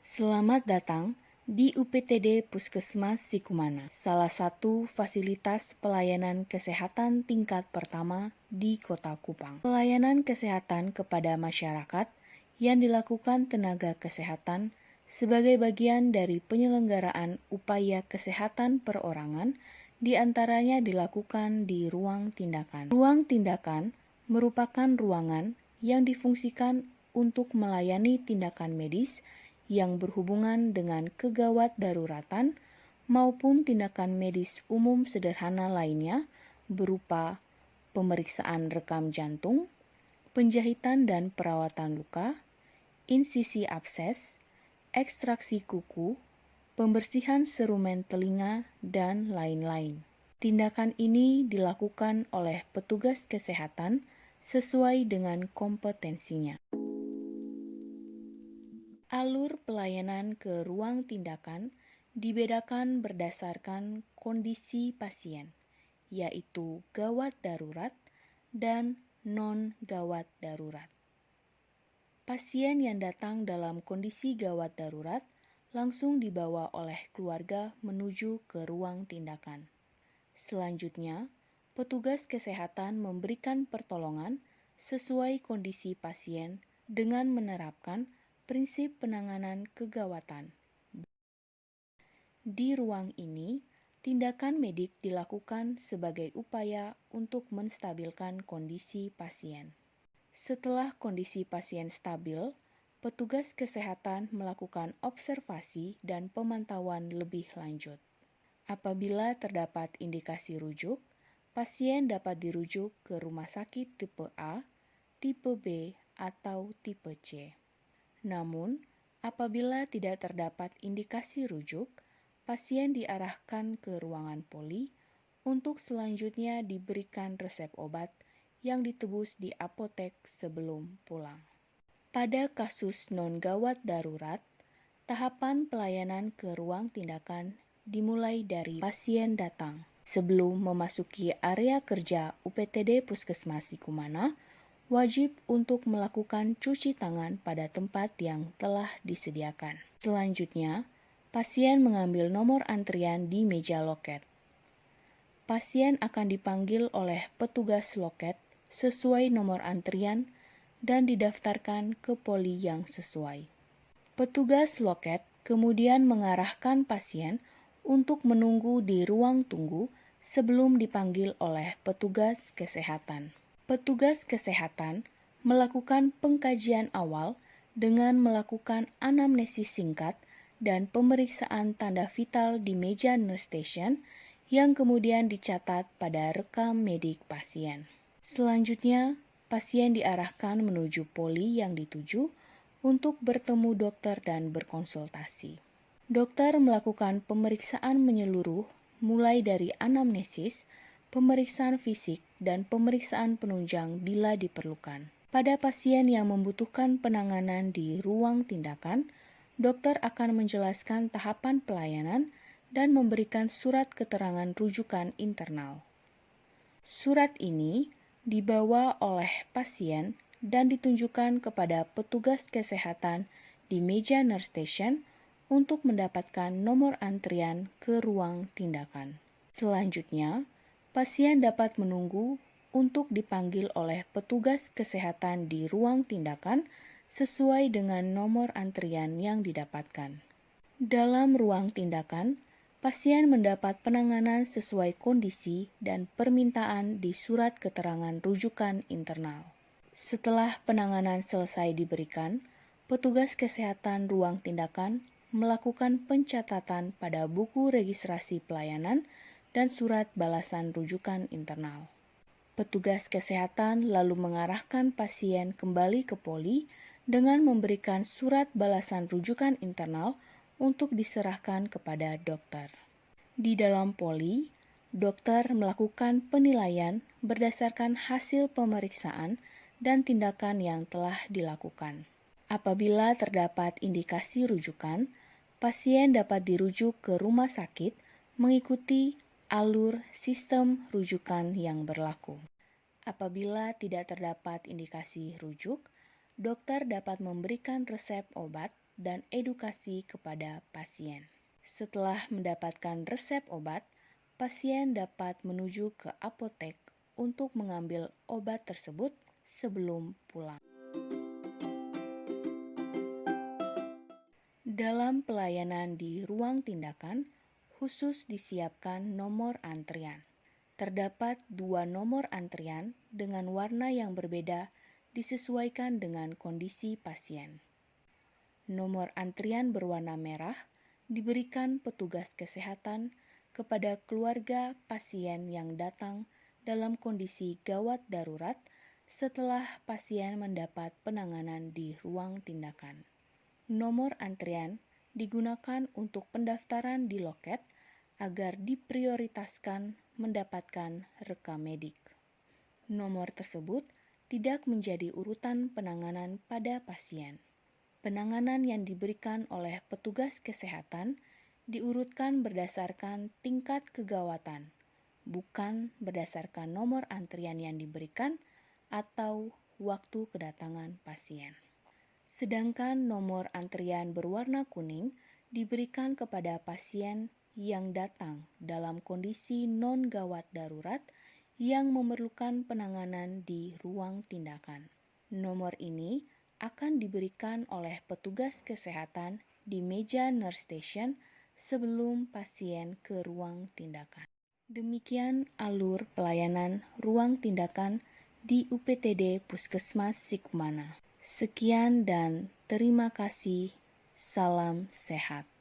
Selamat datang di UPTD Puskesmas Sikumana, salah satu fasilitas pelayanan kesehatan tingkat pertama di Kota Kupang. Pelayanan kesehatan kepada masyarakat yang dilakukan tenaga kesehatan sebagai bagian dari penyelenggaraan upaya kesehatan perorangan, diantaranya dilakukan di ruang tindakan. Ruang tindakan merupakan ruangan yang difungsikan untuk melayani tindakan medis yang berhubungan dengan kegawat daruratan maupun tindakan medis umum sederhana lainnya berupa pemeriksaan rekam jantung, penjahitan dan perawatan luka, insisi abses, ekstraksi kuku, pembersihan serumen telinga, dan lain-lain. Tindakan ini dilakukan oleh petugas kesehatan sesuai dengan kompetensinya. Alur pelayanan ke ruang tindakan dibedakan berdasarkan kondisi pasien, yaitu gawat darurat dan non-gawat darurat. Pasien yang datang dalam kondisi gawat darurat langsung dibawa oleh keluarga menuju ke ruang tindakan. Selanjutnya, petugas kesehatan memberikan pertolongan sesuai kondisi pasien dengan menerapkan prinsip penanganan kegawatan. Di ruang ini, tindakan medik dilakukan sebagai upaya untuk menstabilkan kondisi pasien. Setelah kondisi pasien stabil, petugas kesehatan melakukan observasi dan pemantauan lebih lanjut. Apabila terdapat indikasi rujuk, pasien dapat dirujuk ke rumah sakit tipe A, tipe B, atau tipe C. Namun, apabila tidak terdapat indikasi rujuk, pasien diarahkan ke ruangan poli untuk selanjutnya diberikan resep obat yang ditebus di apotek sebelum pulang. Pada kasus non-gawat darurat, tahapan pelayanan ke ruang tindakan dimulai dari pasien datang. Sebelum memasuki area kerja UPTD Puskesmas Sikumana, wajib untuk melakukan cuci tangan pada tempat yang telah disediakan. Selanjutnya, pasien mengambil nomor antrian di meja loket. Pasien akan dipanggil oleh petugas loket sesuai nomor antrian dan didaftarkan ke poli yang sesuai. Petugas loket kemudian mengarahkan pasien untuk menunggu di ruang tunggu sebelum dipanggil oleh petugas kesehatan. Petugas kesehatan melakukan pengkajian awal dengan melakukan anamnesis singkat dan pemeriksaan tanda vital di meja nurse station yang kemudian dicatat pada rekam medik pasien. Selanjutnya, pasien diarahkan menuju poli yang dituju untuk bertemu dokter dan berkonsultasi. Dokter melakukan pemeriksaan menyeluruh mulai dari anamnesis, pemeriksaan fisik, dan pemeriksaan penunjang bila diperlukan. Pada pasien yang membutuhkan penanganan di ruang tindakan, dokter akan menjelaskan tahapan pelayanan dan memberikan surat keterangan rujukan internal. Surat ini dibawa oleh pasien dan ditunjukkan kepada petugas kesehatan di meja nurse station untuk mendapatkan nomor antrian ke ruang tindakan. Selanjutnya, pasien dapat menunggu untuk dipanggil oleh petugas kesehatan di ruang tindakan sesuai dengan nomor antrian yang didapatkan. Dalam ruang tindakan, pasien mendapat penanganan sesuai kondisi dan permintaan di surat keterangan rujukan internal. Setelah penanganan selesai diberikan, petugas kesehatan ruang tindakan melakukan pencatatan pada buku registrasi pelayanan dan surat balasan rujukan internal. Petugas kesehatan lalu mengarahkan pasien kembali ke poli dengan memberikan surat balasan rujukan internal untuk diserahkan kepada dokter. Di dalam poli, dokter melakukan penilaian berdasarkan hasil pemeriksaan dan tindakan yang telah dilakukan. Apabila terdapat indikasi rujukan, pasien dapat dirujuk ke rumah sakit mengikuti alur sistem rujukan yang berlaku. Apabila tidak terdapat indikasi rujuk, dokter dapat memberikan resep obat dan edukasi kepada pasien. Setelah mendapatkan resep obat, pasien dapat menuju ke apotek untuk mengambil obat tersebut sebelum pulang. Dalam pelayanan di ruang tindakan, khusus disiapkan nomor antrian. Terdapat 2 nomor antrian dengan warna yang berbeda disesuaikan dengan kondisi pasien. Nomor antrian berwarna merah diberikan petugas kesehatan kepada keluarga pasien yang datang dalam kondisi gawat darurat setelah pasien mendapat penanganan di ruang tindakan. Nomor antrian digunakan untuk pendaftaran di loket agar diprioritaskan mendapatkan rekam medik. Nomor tersebut tidak menjadi urutan penanganan pada pasien. Penanganan yang diberikan oleh petugas kesehatan diurutkan berdasarkan tingkat kegawatan, bukan berdasarkan nomor antrian yang diberikan atau waktu kedatangan pasien. Sedangkan nomor antrian berwarna kuning diberikan kepada pasien yang datang dalam kondisi non-gawat darurat yang memerlukan penanganan di ruang tindakan. Nomor ini akan diberikan oleh petugas kesehatan di meja nurse station sebelum pasien ke ruang tindakan. Demikian alur pelayanan ruang tindakan di UPTD Puskesmas Sikumana. Sekian dan terima kasih. Salam sehat.